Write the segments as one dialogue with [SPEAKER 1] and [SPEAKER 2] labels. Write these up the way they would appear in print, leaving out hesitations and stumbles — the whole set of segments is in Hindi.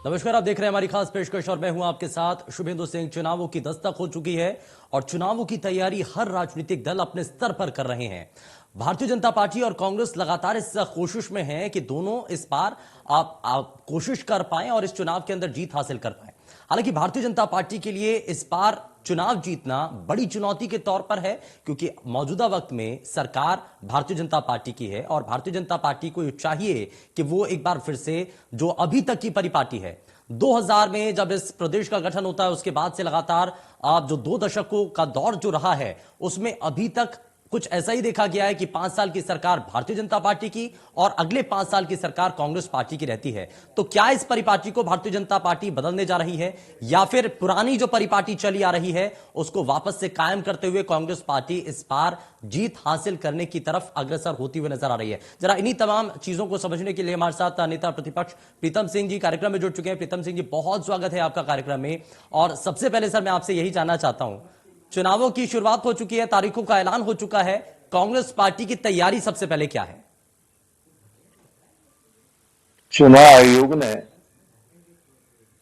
[SPEAKER 1] नमस्कार, आप देख रहे हैं हमारी खास पेशकश और मैं हूं आपके साथ शुभेंदु सिंह। चुनावों की दस्तक हो चुकी है और चुनावों की तैयारी हर राजनीतिक दल अपने स्तर पर कर रहे हैं। भारतीय जनता पार्टी और कांग्रेस लगातार इस कोशिश में हैं कि दोनों इस बार आप कोशिश कर पाएं और इस चुनाव के अंदर जीत हासिल कर पाएं। हालांकि भारतीय जनता पार्टी के लिए इस बार चुनाव जीतना बड़ी चुनौती के तौर पर है, क्योंकि मौजूदा वक्त में सरकार भारतीय जनता पार्टी की है और भारतीय जनता पार्टी को चाहिए कि वो एक बार फिर से जो अभी तक की परिपाटी है, 2000 में जब इस प्रदेश का गठन होता है उसके बाद से लगातार आप जो 2 दशकों का दौर जो रहा है उसमें अभी तक कुछ ऐसा ही देखा गया है कि 5 साल की सरकार भारतीय जनता पार्टी की और अगले 5 साल की सरकार कांग्रेस पार्टी की रहती है। तो क्या इस परिपाटी को भारतीय जनता पार्टी बदलने जा रही है या फिर पुरानी जो परिपाटी चली आ रही है उसको वापस से कायम करते हुए कांग्रेस पार्टी इस बार जीत हासिल करने की तरफ अग्रसर होती हुई नजर आ रही है? जरा इन्हीं तमाम चीजों को समझने के लिए हमारे साथ नेता प्रतिपक्ष प्रीतम सिंह जी कार्यक्रम में जुड़ चुके हैं। प्रीतम सिंह जी, बहुत स्वागत है आपका कार्यक्रम में। और सबसे पहले सर मैं आपसे यही जानना चाहता हूं, चुनावों की शुरुआत हो चुकी है, तारीखों का ऐलान हो चुका है, कांग्रेस पार्टी की तैयारी सबसे पहले क्या है?
[SPEAKER 2] चुनाव आयोग ने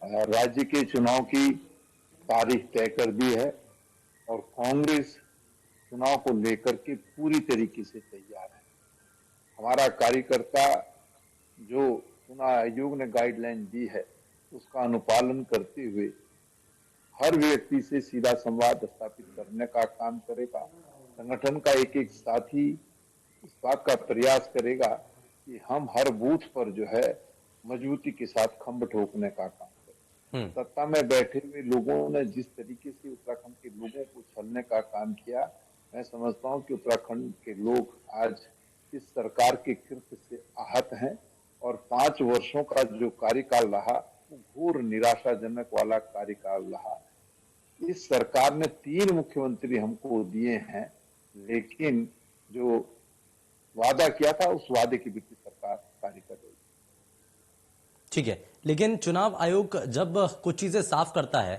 [SPEAKER 2] राज्य के चुनाव की तारीख तय कर दी है और कांग्रेस चुनाव को लेकर के पूरी तरीके से तैयार है। हमारा कार्यकर्ता जो चुनाव आयोग ने गाइडलाइन दी है उसका अनुपालन करते हुए हर व्यक्ति से सीधा संवाद स्थापित करने का काम करेगा। संगठन का एक एक साथी इस बात का प्रयास करेगा कि हम हर बूथ पर जो है मजबूती के साथ खंभ ठोकने का काम करें। सत्ता में बैठे हुए लोगों ने जिस तरीके से उत्तराखंड के लोगों को छलने का काम किया, मैं समझता हूं कि उत्तराखंड के लोग आज इस सरकार के कृत्य से आहत हैं और 5 वर्षों का जो कार्यकाल रहा वो घोर निराशाजनक वाला कार्यकाल रहा। इस सरकार ने 3 मुख्यमंत्री हमको दिए हैं, लेकिन जो वादा किया था उस वादे की विपरीत सरकार कार्य कर रही है।
[SPEAKER 1] ठीक है, लेकिन चुनाव आयोग जब कुछ चीजें साफ करता है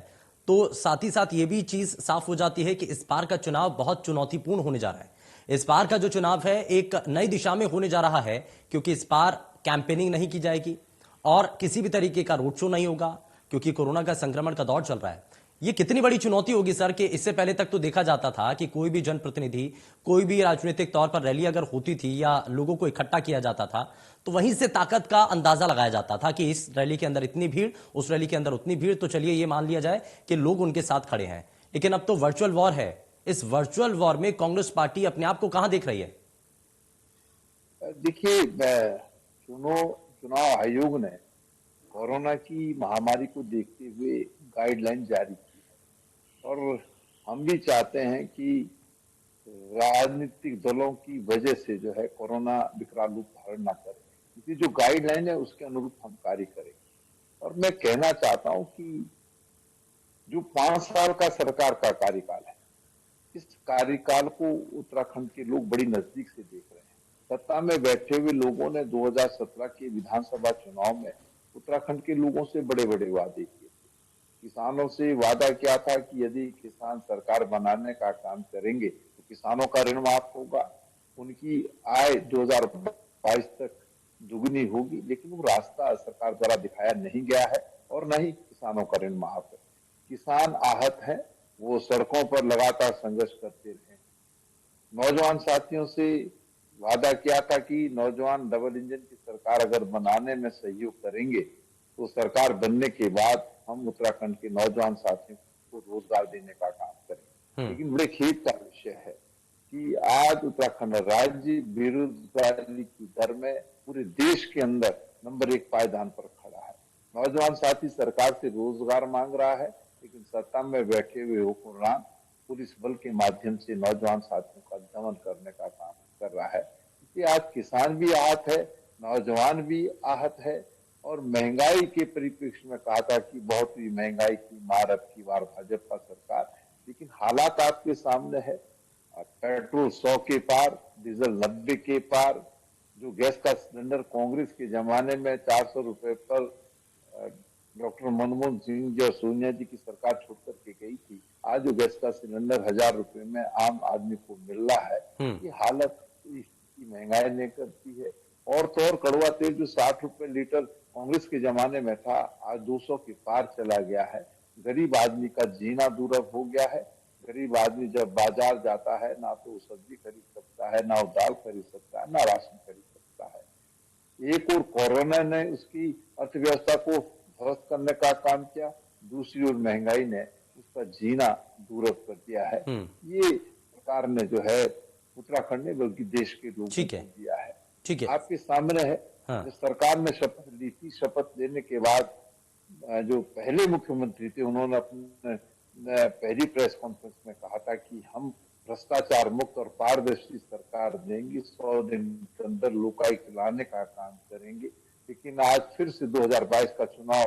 [SPEAKER 1] तो साथ ही साथ यह भी चीज साफ हो जाती है कि इस बार का चुनाव बहुत चुनौतीपूर्ण होने जा रहा है। इस बार का जो चुनाव है एक नई दिशा में होने जा रहा है, क्योंकि इस बार कैंपेनिंग नहीं की जाएगी और किसी भी तरीके का रोड शो नहीं होगा, क्योंकि कोरोना का संक्रमण का दौर चल रहा है। ये कितनी बड़ी चुनौती होगी सर कि इससे पहले तक तो देखा जाता था कि कोई भी जनप्रतिनिधि, कोई भी राजनीतिक तौर पर रैली अगर होती थी या लोगों को इकट्ठा किया जाता था तो वहीं से ताकत का अंदाजा लगाया जाता था कि इस रैली के अंदर इतनी भीड़, उस रैली के अंदर उतनी भीड़, तो चलिए ये मान लिया जाए कि लोग उनके साथ खड़े हैं। लेकिन अब तो वर्चुअल वॉर है। इस वर्चुअल वॉर में कांग्रेस पार्टी अपने आप को कहां देख रही है?
[SPEAKER 2] देखिए, चुनाव आयोग ने कोरोना की महामारी को देखते हुए गाइडलाइन जारी की है और हम भी चाहते हैं कि राजनीतिक दलों की वजह से जो है कोरोना विकराल रूप धारण न करे, क्योंकि जो गाइडलाइन है उसके अनुरूप हम कार्य करेंगे। और मैं कहना चाहता हूं कि जो 5 साल का सरकार का कार्यकाल है, इस कार्यकाल को उत्तराखंड के लोग बड़ी नजदीक से देख रहे हैं। सत्ता में बैठे हुए लोगों ने 2017 के विधानसभा चुनाव में उत्तराखंड के लोगों से बड़े बड़े वादे किए थे। किसानों से वादा किया था कि यदि किसान सरकार बनाने का काम करेंगे तो किसानों का ऋण माफ होगा, उनकी आय 2022 तक दुगनी होगी, लेकिन वो रास्ता सरकार द्वारा दिखाया नहीं गया है और न ही किसानों का ऋण माफ है। किसान आहत है, वो सड़कों पर लगातार संघर्ष करते रहे। नौजवान साथियों से वादा किया था कि नौजवान डबल इंजन की सरकार अगर बनाने में सहयोग करेंगे तो सरकार बनने के बाद हम उत्तराखंड के नौजवान साथियों को रोजगार देने का काम करेंगे। लेकिन बड़े खेद का विषय है कि आज उत्तराखंड राज्य बेरोजगारी की दर में पूरे देश के अंदर नंबर 1 पायदान पर खड़ा है। नौजवान साथी सरकार से रोजगार मांग रहा है, लेकिन सत्ता में बैठे हुए हुक्मरान पुलिस बल के माध्यम से नौजवान साथियों का दमन करने का काम कर रहा है। क्योंकि आज किसान भी आहत है, नौजवान भी आहत है और महंगाई के परिप्रेक्ष्य में कहा था कि बहुत ही महंगाई की मार अब की बार भाजपा सरकार, लेकिन हालात आपके सामने है। पेट्रोल 100 के पार, डीजल 90 के पार। जो गैस का सिलेंडर कांग्रेस के जमाने में 400 रुपए पर डॉक्टर मनमोहन सिंह जी और सोनिया जी की सरकार छोड़ करके गई थी, आज जो गैस का सिलेंडर 1000 रुपए में आम आदमी को मिल रहा है, ये हालत इसकी महंगाई नहीं करती है। और तो और कड़वा तेल जो 60 रुपए लीटर कांग्रेस के जमाने में था, आज 200 के पार चला गया है। गरीब आदमी का जीना दुर्लभ हो गया है। गरीब आदमी जब बाजार जाता है, ना तो वो सब्जी खरीद सकता है, ना वो दाल खरीद सकता है, ना राशन खरीद सकता है। एक और कोरोना ने उसकी अर्थव्यवस्था को ध्वस्त करने का काम किया, दूसरी ओर महंगाई ने उसका जीना दूरभ कर दिया है। ये सरकार ने जो है उत्तराखंड ने बल्कि देश के लोगों
[SPEAKER 1] ठीक
[SPEAKER 2] को
[SPEAKER 1] है,
[SPEAKER 2] दिया है।
[SPEAKER 1] ठीक है।
[SPEAKER 2] आपके सामने है,
[SPEAKER 1] हाँ।
[SPEAKER 2] जो सरकार ने शपथ ली थी, शपथ लेने के बाद जो पहले मुख्यमंत्री थे उन्होंने अपने पहली प्रेस कॉन्फ्रेंस में कहा था कि हम भ्रष्टाचार मुक्त और पारदर्शी सरकार देंगे, 100 दिन के अंदर लोकायुक्त लाने का काम करेंगे। लेकिन आज फिर से 2022 का चुनाव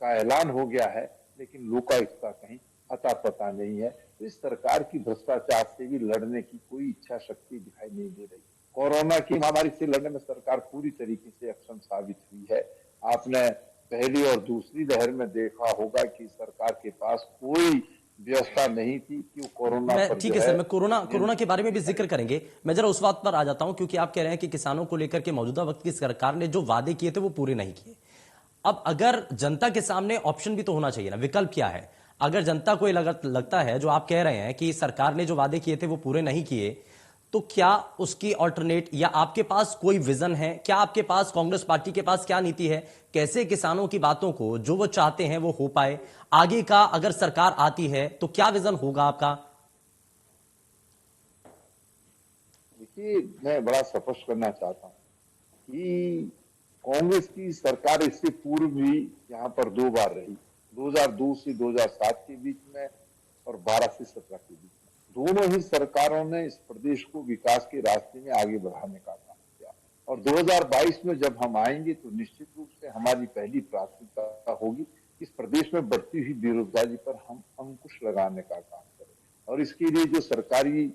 [SPEAKER 2] का ऐलान हो गया है, लेकिन लोकायुक्त का कहीं अता पता नहीं है। तो इस सरकार की भ्रष्टाचार से भी लड़ने की कोई इच्छा शक्ति दिखाई नहीं दे रही। कोरोना की महामारी से लड़ने में सरकार पूरी तरीके से अक्षम साबित हुई है। आपने पहली और दूसरी लहर में देखा होगा कि सरकार के पास कोई व्यवस्था नहीं थी कि वो कोरोना
[SPEAKER 1] मैं
[SPEAKER 2] पर
[SPEAKER 1] ठीक
[SPEAKER 2] जो
[SPEAKER 1] है सर,
[SPEAKER 2] है
[SPEAKER 1] मैं कोरोना के बारे में भी जिक्र करेंगे। मैं जरा उस बात पर आ जाता हूं, क्योंकि आप कह रहे हैं कि किसानों को लेकर के मौजूदा वक्त की सरकार ने जो वादे किए थे वो पूरे नहीं किए। अब अगर जनता के सामने ऑप्शन भी तो होना चाहिए ना, विकल्प क्या है? अगर जनता को लगता है, जो आप कह रहे हैं कि सरकार ने जो वादे किए थे वो पूरे नहीं किए, तो क्या उसकी ऑल्टरनेट या आपके पास कोई विजन है? क्या आपके पास, कांग्रेस पार्टी के पास क्या नीति है? कैसे किसानों की बातों को, जो वो चाहते हैं, वो हो पाए? आगे का अगर सरकार आती है तो क्या विजन होगा आपका?
[SPEAKER 2] देखिए, मैं बड़ा स्पष्ट करना चाहता हूँ कि कांग्रेस की सरकार इससे पूर्व भी यहाँ पर 2 बार रही, 2002 से 2007 के बीच में और 12 से 17 के बीच में। दोनों ही सरकारों ने इस प्रदेश को विकास के रास्ते में आगे बढ़ाने का काम किया, और 2022 में जब हम आएंगे तो निश्चित रूप से हमारी पहली प्राथमिकता होगी इस प्रदेश में बढ़ती हुई बेरोजगारी पर हम अंकुश लगाने का काम करें, और इसके लिए जो सरकारी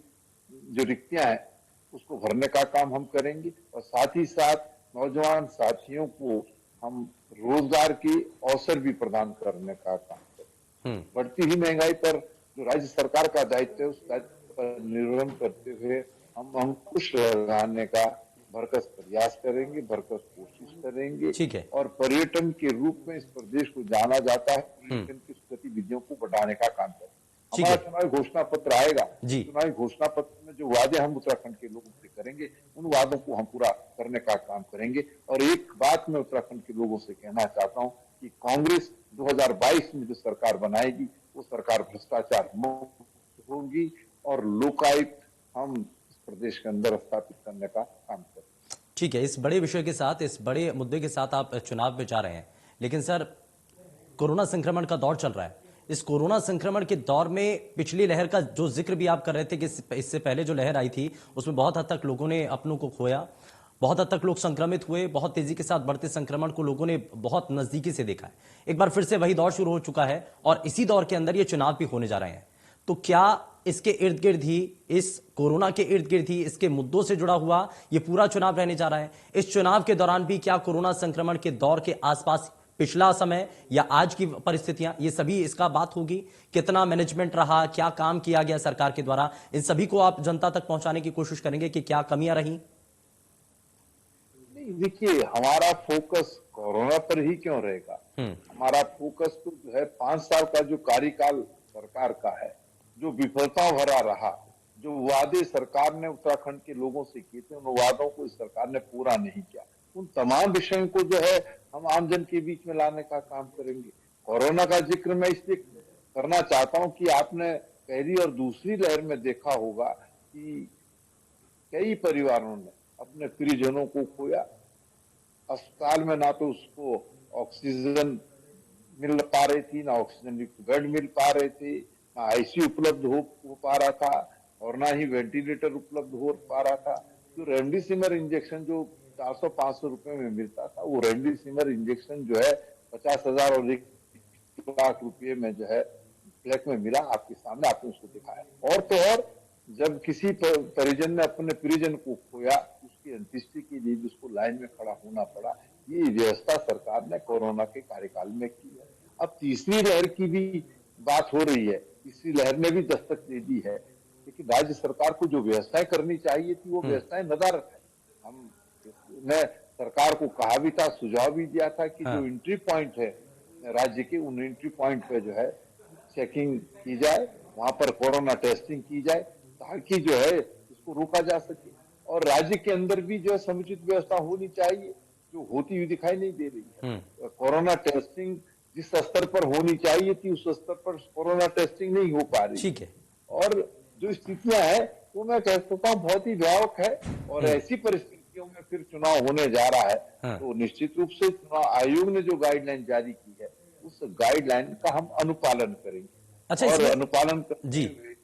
[SPEAKER 2] जो रिक्तियां हैं उसको भरने का काम हम करेंगे, और साथ ही साथ नौजवान साथियों को हम रोजगार के अवसर भी प्रदान करने का काम करें। बढ़ती हुई महंगाई पर जो राज्य सरकार का दायित्व है, उस दायित्व पर निर्वहन करते हुए हम अंकुश लगाने का भरकस प्रयास करेंगे, भरकस कोशिश करेंगे।
[SPEAKER 1] ठीक है।
[SPEAKER 2] और पर्यटन के रूप में इस प्रदेश को जाना जाता है, पर्यटन की गतिविधियों को बढ़ाने का काम करें।
[SPEAKER 1] ठीक
[SPEAKER 2] हमारा
[SPEAKER 1] है
[SPEAKER 2] चुनावी घोषणा पत्र आएगा,
[SPEAKER 1] जी।
[SPEAKER 2] चुनावी घोषणा पत्र में जो वादे हम उत्तराखंड के लोगों से करेंगे, उन वादों को हम पूरा करने का काम करेंगे। और एक बात मैं उत्तराखंड के लोगों से कहना चाहता हूं कि कांग्रेस 2022 में जो सरकार बनाएगी वो सरकार भ्रष्टाचार मुक्त होगी, और लोकायुक्त हम इस प्रदेश के अंदर स्थापित करने का काम करेंगे।
[SPEAKER 1] ठीक है, इस बड़े विषय के साथ, इस बड़े मुद्दे के साथ आप चुनाव में जा रहे हैं, लेकिन सर कोरोना संक्रमण का दौर चल रहा है। इस कोरोना संक्रमण के दौर में पिछली लहर का जो जिक्र भी आप कर रहे थे कि इससे पहले जो लहर आई थी उसमें बहुत हद तक लोगों ने अपनों को खोया, बहुत हद तक लोग संक्रमित हुए, बहुत तेजी के साथ बढ़ते संक्रमण को लोगों ने बहुत नजदीकी से देखा है। एक बार फिर से वही दौर शुरू हो चुका है और इसी दौर के अंदर ये चुनाव भी होने जा रहे हैं। तो क्या इसके इर्द गिर्द ही, इस कोरोना के इर्द गिर्द ही, इसके मुद्दों से जुड़ा हुआ ये पूरा चुनाव रहने जा रहा है? इस चुनाव के दौरान भी क्या कोरोना संक्रमण के दौर के आसपास पिछला समय या आज की परिस्थितियां, ये सभी इसका बात होगी? कितना मैनेजमेंट रहा, क्या काम किया गया सरकार के द्वारा, इन सभी को आप जनता तक पहुंचाने की कोशिश करेंगे कि क्या कमियां रही?
[SPEAKER 2] देखिए, हमारा फोकस कोरोना पर ही क्यों रहेगा? हमारा फोकस तो जो है 5 साल का जो कार्यकाल सरकार का है, जो विफलता भरा रहा, जो वादे सरकार ने उत्तराखंड के लोगों से किए थे, उन वादों को इस सरकार ने पूरा नहीं किया। उन तमाम विषयों को जो है हम आमजन के बीच में लाने का काम करेंगे। कोरोना का जिक्र मैं इसलिए करना चाहता हूं कि आपने पहली और दूसरी लहर में देखा होगा कि कई परिवारों ने अपने प्रियजनों को खोया। अस्पताल में ना तो उसको ऑक्सीजन मिल पा रही थी, ना ऑक्सीजन युक्त बेड मिल पा रहे थे, ना आईसीयू उपलब्ध हो पा रहा था, और ना ही वेंटिलेटर उपलब्ध हो पा रहा था। जो रेमडेसिविर इंजेक्शन जो 400-500 रुपए में मिलता था, वो रेमडेसिविर इंजेक्शन जो है 50,000 और 1 लाख रुपये में जो है ब्लैक में मिला। आपके सामने आपने उसको दिखाया। और तो और, जब किसी परिजन ने अपने परिजन को खोया, उसकी अंत्येष्टि के लिए भी उसको लाइन में खड़ा होना पड़ा। ये व्यवस्था सरकार ने कोरोना के कार्यकाल में की है। अब तीसरी लहर की भी बात हो रही है, तीसरी लहर ने भी दस्तक दे दी है, लेकिन राज्य सरकार को जो व्यवस्थाएं करनी चाहिए थी वो व्यवस्थाएं नदारद है। हम मैं सरकार को कहा भी था, सुझाव भी दिया था कि जो एंट्री पॉइंट है राज्य के, उन एंट्री पॉइंट पे जो है चेकिंग की जाए, वहां पर कोरोना टेस्टिंग की जाए, ताकि जो है इसको रोका जा सके। और राज्य के अंदर भी जो है समुचित व्यवस्था होनी चाहिए, जो होती हुई दिखाई नहीं दे रही है। कोरोना टेस्टिंग जिस स्तर पर होनी चाहिए थी, उस स्तर पर कोरोना टेस्टिंग नहीं हो पा रही
[SPEAKER 1] ठीक है।
[SPEAKER 2] और जो स्थितियां हैं वो मैं कह सकता हूँ बहुत ही व्यापक है। और ऐसी परिस्थितियों में फिर चुनाव होने जा रहा है, तो निश्चित रूप से चुनाव आयोग ने जो गाइडलाइन जारी की है, उस गाइडलाइन का हम अनुपालन करेंगे।
[SPEAKER 1] अच्छा,
[SPEAKER 2] और
[SPEAKER 1] इसमें
[SPEAKER 2] अनुपालन
[SPEAKER 1] जी
[SPEAKER 2] करते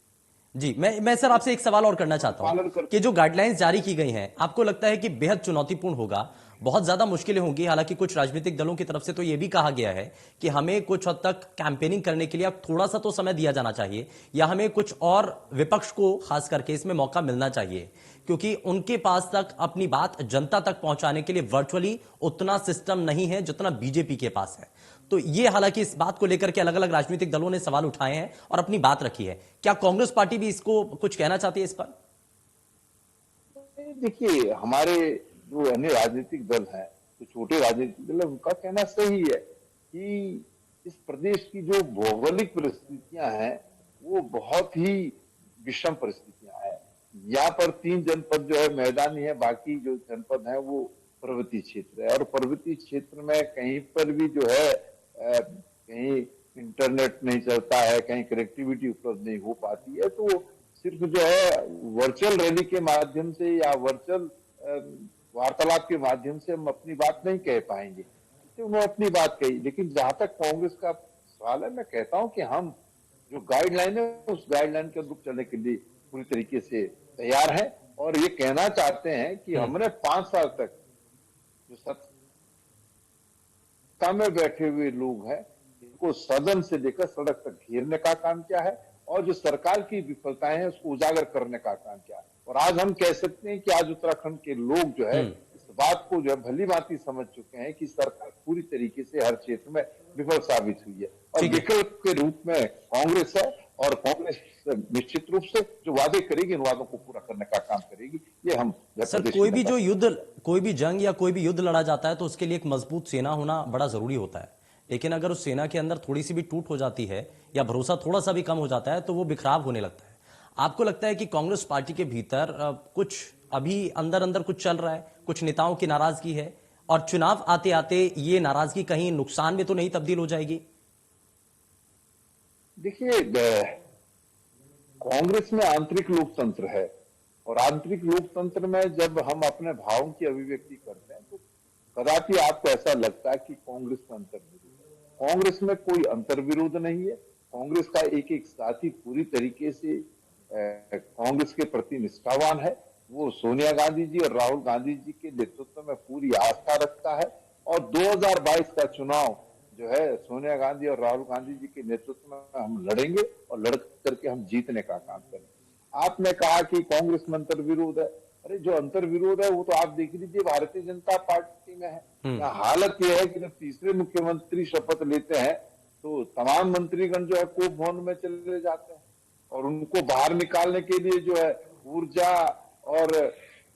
[SPEAKER 1] जी मैं सर आपसे एक सवाल और करना चाहता हूं कि जो गाइडलाइंस जारी की गई हैं, आपको लगता है कि बेहद चुनौतीपूर्ण होगा, बहुत ज्यादा मुश्किलें होंगी? हालांकि कुछ राजनीतिक दलों की तरफ से तो यह भी कहा गया है कि हमें कुछ हद तक कैंपेनिंग करने के लिए अब थोड़ा सा तो समय दिया जाना चाहिए, या हमें कुछ और विपक्ष को खास करके इसमें मौका मिलना चाहिए, क्योंकि उनके पास तक अपनी बात जनता तक पहुंचाने के लिए वर्चुअली उतना सिस्टम नहीं है जितना बीजेपी के पास है। तो ये हालांकि इस बात को लेकर के अलग अलग राजनीतिक दलों ने सवाल उठाए हैं और अपनी बात रखी है। क्या कांग्रेस पार्टी भी इसको कुछ कहना चाहती है इस पर?
[SPEAKER 2] देखिए, हमारे जो अन्य राजनीतिक दल हैं, जो छोटे राजनीतिक दल है, उनका कहना सही है कि इस प्रदेश की जो भौगोलिक परिस्थितियां हैं वो बहुत ही विषम परिस्थितियां हैं। यहाँ पर 3 जनपद जो है मैदानी है, बाकी जो जनपद है वो पर्वतीय क्षेत्र है। और पर्वतीय क्षेत्र में कहीं पर भी जो है कहीं इंटरनेट नहीं चलता है, कहीं कनेक्टिविटी उपलब्ध नहीं हो पाती है, तो सिर्फ जो है वर्चुअल रैली के माध्यम से या वर्चुअल वार्तालाप के माध्यम से हम अपनी बात नहीं कह पाएंगे। तो उन्होंने अपनी बात कही, लेकिन जहां तक कांग्रेस का सवाल है, मैं कहता हूं कि हम जो गाइडलाइन है उस गाइडलाइन के अनुरूप चलने के लिए पूरी तरीके से तैयार हैं। और ये कहना चाहते हैं कि हमने 5 साल तक जो सत्ता में बैठे हुए लोग हैं, इनको सदन से लेकर सड़क तक घेरने का काम किया है और जो सरकार की विफलताएं हैं उसको उजागर करने का काम किया है। और आज हम कह सकते हैं कि आज उत्तराखंड के लोग जो है इस बात को जो है भली भांति समझ चुके हैं कि सरकार पूरी तरीके से हर क्षेत्र में विफल साबित हुई है और विकल्प के रूप में कांग्रेस है। और कांग्रेस निश्चित रूप से जो वादे करेगी, इन वादों को पूरा करने का काम करेगी। ये हम
[SPEAKER 1] सर, कोई भी जो युद्ध, कोई भी जंग या कोई भी युद्ध लड़ा जाता है तो उसके लिए एक मजबूत सेना होना बड़ा जरूरी होता है, लेकिन अगर उस सेना के अंदर थोड़ी सी भी टूट हो जाती है या भरोसा थोड़ा सा भी कम हो जाता है तो वो बिखराव होने लगता है। आपको लगता है कि कांग्रेस पार्टी के भीतर कुछ अभी अंदर अंदर कुछ चल रहा है, कुछ नेताओं की नाराजगी है, और चुनाव आते आते ये नाराजगी कहीं नुकसान में तो नहीं तब्दील हो जाएगी?
[SPEAKER 2] देखिए, कांग्रेस में आंतरिक लोकतंत्र है और आंतरिक लोकतंत्र में जब हम अपने भावों की अभिव्यक्ति करते हैं तो कदापि आपको ऐसा लगता है कि कांग्रेस में अंतर्विरोध है। कांग्रेस में कोई अंतर्विरोध नहीं है। कांग्रेस का एक एक साथी पूरी तरीके से कांग्रेस के प्रति निष्ठावान है। वो सोनिया गांधी जी और राहुल गांधी जी के नेतृत्व में पूरी आस्था रखता है और 2022 का चुनाव जो है सोनिया गांधी और राहुल गांधी जी के नेतृत्व में हम लड़ेंगे और लड़ करके हम जीतने का काम करेंगे। आपने कहा कि कांग्रेस में अंतर्विरोध है। अरे, जो अंतर्विरोध है वो तो आप देख लीजिए भारतीय जनता पार्टी में है। हालत यह है कि जब तीसरे मुख्यमंत्री शपथ लेते हैं तो तमाम मंत्रीगण जो है कोप भवन में चले जाते हैं और उनको बाहर निकालने के लिए जो है ऊर्जा और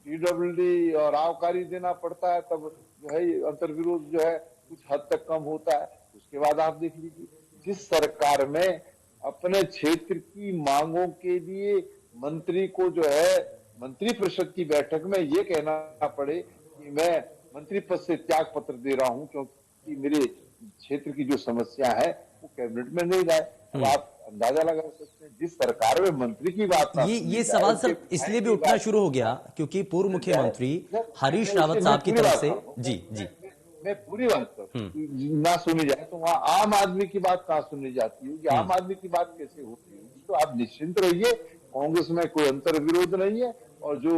[SPEAKER 2] पीडब्ल्यूडी और आबकारी देना पड़ता है, तब जो है अंतर्विरोध जो है कुछ हद तक कम होता है। उसके बाद आप देख लीजिए, जिस सरकार में अपने क्षेत्र की मांगों के लिए मंत्री को जो है मंत्री परिषद की बैठक में ये कहना पड़े कि मैं मंत्री पद से त्याग पत्र दे रहा हूं क्योंकि मेरे क्षेत्र की जो समस्या है वो कैबिनेट में नहीं जाए, अब आप अंदाजा लगा सकते हैं। जिस सरकार में मंत्री की बात ना
[SPEAKER 1] ये सवाल सर इसलिए भी उठना शुरू हो गया क्योंकि पूर्व मुख्यमंत्री हरीश रावत साहब की तरफ से जी
[SPEAKER 2] मैं पूरी बात करूं ना सुनी जाए तो वहां आम आदमी की बात कहां सुनी जाती होगी, आम आदमी की बात कैसे होती होगी। तो आप निश्चिंत रहिए, कांग्रेस में कोई अंतर्विरोध नहीं है और जो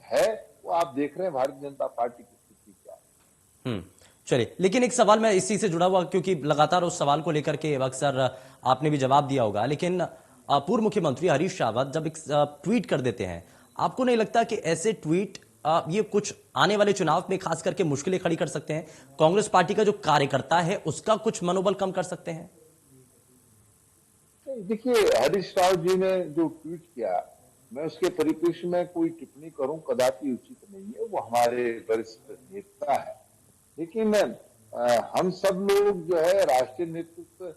[SPEAKER 2] है वो आप देख रहे हैं भारतीय जनता पार्टी की स्थिति क्या है।
[SPEAKER 1] चलिए, लेकिन एक सवाल मैं इसी से जुड़ा हुआ, क्योंकि लगातार उस सवाल को लेकर के अक्सर आपने भी जवाब दिया होगा, लेकिन पूर्व मुख्यमंत्री हरीश रावत जब एक ट्वीट कर देते हैं, आपको नहीं लगता कि ऐसे ट्वीट ये कुछ आने वाले चुनाव में खास करके मुश्किलें खड़ी कर सकते हैं? कांग्रेस पार्टी का जो कार्यकर्ता है उसका कुछ मनोबल कम कर सकते हैं?
[SPEAKER 2] देखिए, हरीश रावत जी ने जो ट्वीट किया, मैं उसके परिप्रेक्ष्य में कोई टिप्पणी करूं कदापि उचित नहीं है, वो हमारे वरिष्ठ नेता है। लेकिन हम सब लोग जो है राष्ट्रीय नेतृत्व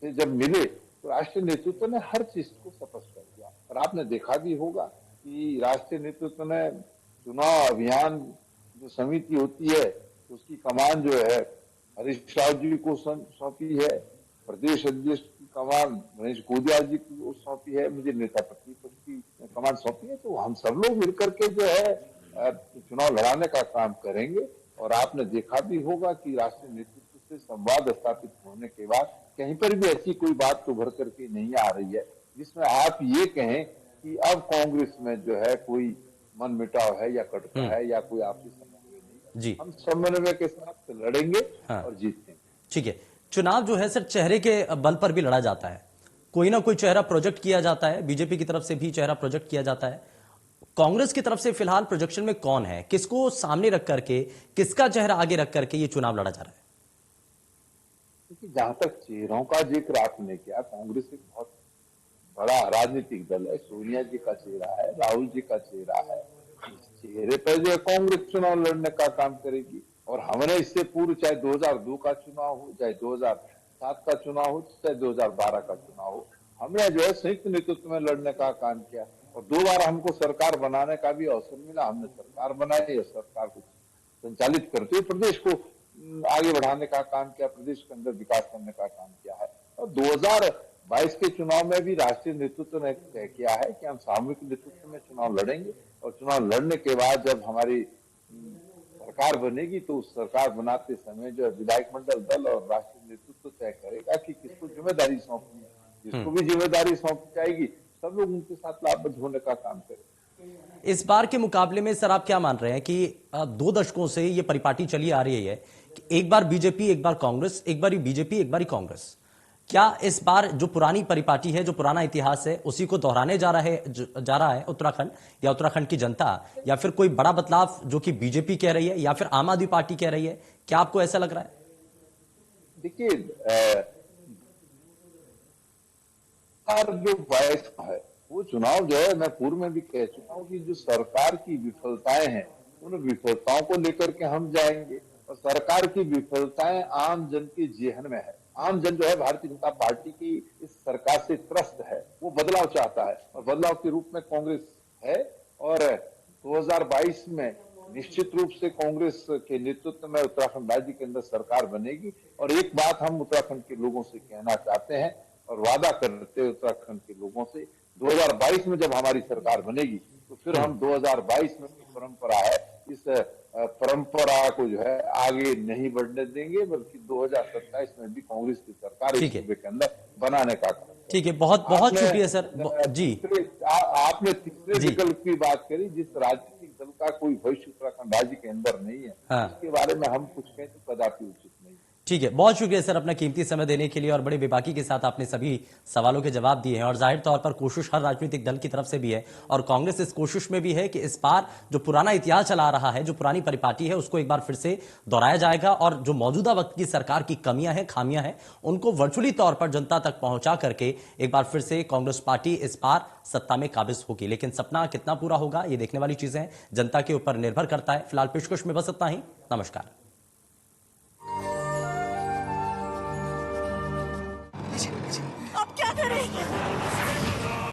[SPEAKER 2] से जब मिले तो राष्ट्रीय नेतृत्व ने हर चीज को स्पष्ट कर दिया। और आपने देखा भी होगा कि राष्ट्रीय नेतृत्व ने चुनाव अभियान जो समिति होती है उसकी कमान जो है हरीश राव जी को सौंपी है, प्रदेश अध्यक्ष की कमान मनीष गोदिया जी को सौंपी है, मुझे नेता प्रतिपक्ष की कमान सौंपी है। तो हम सब लोग मिलकर के जो है चुनाव लड़ाने का काम करेंगे। और आपने देखा भी होगा कि राष्ट्रीय नेतृत्व से संवाद स्थापित होने के बाद कहीं पर भी ऐसी कोई बात तो उभर करके नहीं आ रही है जिसमें आप ये कहें कि अब कांग्रेस में जो है कोई मन मिटाव है या कटता है या कोई आपसी समन्वय नहीं।
[SPEAKER 1] जी,
[SPEAKER 2] हम समन्वय के साथ लड़ेंगे और जीतेंगे।
[SPEAKER 1] ठीक है। चुनाव जो है सर चेहरे के बल पर भी लड़ा जाता है, कोई ना कोई चेहरा प्रोजेक्ट किया जाता है, बीजेपी की तरफ से भी चेहरा प्रोजेक्ट किया जाता है। कांग्रेस की तरफ से फिलहाल प्रोजेक्शन में कौन है, किसको सामने रख करके, किसका चेहरा आगे रख करके ये चुनाव लड़ा जा रहा है?
[SPEAKER 2] जहां तक चेहरों का जिक्र आपने किया, कांग्रेस एक बहुत बड़ा राजनीतिक दल है। सोनिया जी का चेहरा है, राहुल जी का चेहरा है। इस चेहरे पर जो कांग्रेस चुनाव लड़ने का काम करेगी। और हमने इससे पूर्व चाहे 2002 का चुनाव हो, चाहे 2007 का चुनाव हो, चाहे 2012 का चुनाव हो, हमने जो है संयुक्त नेतृत्व में लड़ने का काम किया। और 2 बार हमको सरकार बनाने का भी अवसर मिला, हमने सरकार बनाई और सरकार को संचालित करते हुए प्रदेश को आगे बढ़ाने का काम किया, प्रदेश के अंदर विकास करने का काम किया है। और 2022 के चुनाव में भी राष्ट्रीय नेतृत्व ने तय किया है कि हम सामूहिक नेतृत्व में चुनाव लड़ेंगे। और चुनाव लड़ने के बाद जब हमारी सरकार बनेगी तो उस सरकार बनाते समय जो विधायक मंडल दल और राष्ट्रीय नेतृत्व तय करेगा कि किसको जिम्मेदारी सौंपनी है। जिसको भी जिम्मेदारी सौंपी जाएगी सब लोग उनके साथ लाभप्रद होने का काम करेंगे।
[SPEAKER 1] इस बार के मुकाबले में सर आप क्या मान रहे हैं कि 2 दशकों से ये परिपाटी चली आ रही है कि एक बार बीजेपी, एक बार कांग्रेस, एक बार बीजेपी, एक बार कांग्रेस, क्या इस बार जो पुरानी परिपाटी है, जो पुराना इतिहास है, उसी को दोहराने जा रहा है उत्तराखंड या उत्तराखंड की जनता, या फिर कोई बड़ा बदलाव जो कि बीजेपी कह रही है या फिर आम आदमी पार्टी कह रही है? क्या आपको ऐसा लग रहा है?
[SPEAKER 2] देखिए, जो वॉइस है वो चुनाव जो है, मैं पूर्व में भी कह चुका हूँ कि जो सरकार की विफलताएं हैं उन विफलताओं को लेकर के हम जाएंगे। और सरकार की विफलताएं आम जन के जेहन में है। आम जन जो है भारतीय जनता पार्टी की इस सरकार से त्रस्त है, वो बदलाव चाहता है और बदलाव के रूप में कांग्रेस है। और 2022 में निश्चित रूप से कांग्रेस के नेतृत्व में उत्तराखंड राज्य के अंदर सरकार बनेगी। और एक बात हम उत्तराखंड के लोगों से कहना चाहते हैं और वादा करते हैं उत्तराखंड के लोगों से, 2022 में जब हमारी सरकार बनेगी तो फिर हम 2022 में जो परंपरा है इस परंपरा को जो है आगे नहीं बढ़ने देंगे, बल्कि 2027 में भी कांग्रेस की सरकार इस सूबे के अंदर बनाने का काम।
[SPEAKER 1] ठीक है, बहुत बहुत शुक्रिया सर। जी,
[SPEAKER 2] आपने तीसरे विकल्प की बात करी, जिस राजनीतिक दल का कोई भविष्य उत्तराखंड राज्य के अंदर नहीं है, इसके बारे में हम कुछ कहें तो कदापि उचित नहीं।
[SPEAKER 1] ठीक है, बहुत शुक्रिया सर अपना कीमती समय देने के लिए और बड़े बेबाकी के साथ आपने सभी सवालों के जवाब दिए हैं। और जाहिर तौर पर कोशिश हर राजनीतिक दल की तरफ से भी है और कांग्रेस इस कोशिश में भी है कि इस बार जो पुराना इतिहास चला रहा है, जो पुरानी परिपाटी है, उसको एक बार फिर से दोहराया जाएगा और जो मौजूदा वक्त की सरकार की कमियां हैं, खामियां हैं, उनको वर्चुअली तौर पर जनता तक पहुंचा करके एक बार फिर से कांग्रेस पार्टी इस बार सत्ता में काबिज होगी। लेकिन सपना कितना पूरा होगा ये देखने वाली चीजें जनता के ऊपर निर्भर करता है। फिलहाल पेशकश में बस इतना ही। नमस्कार।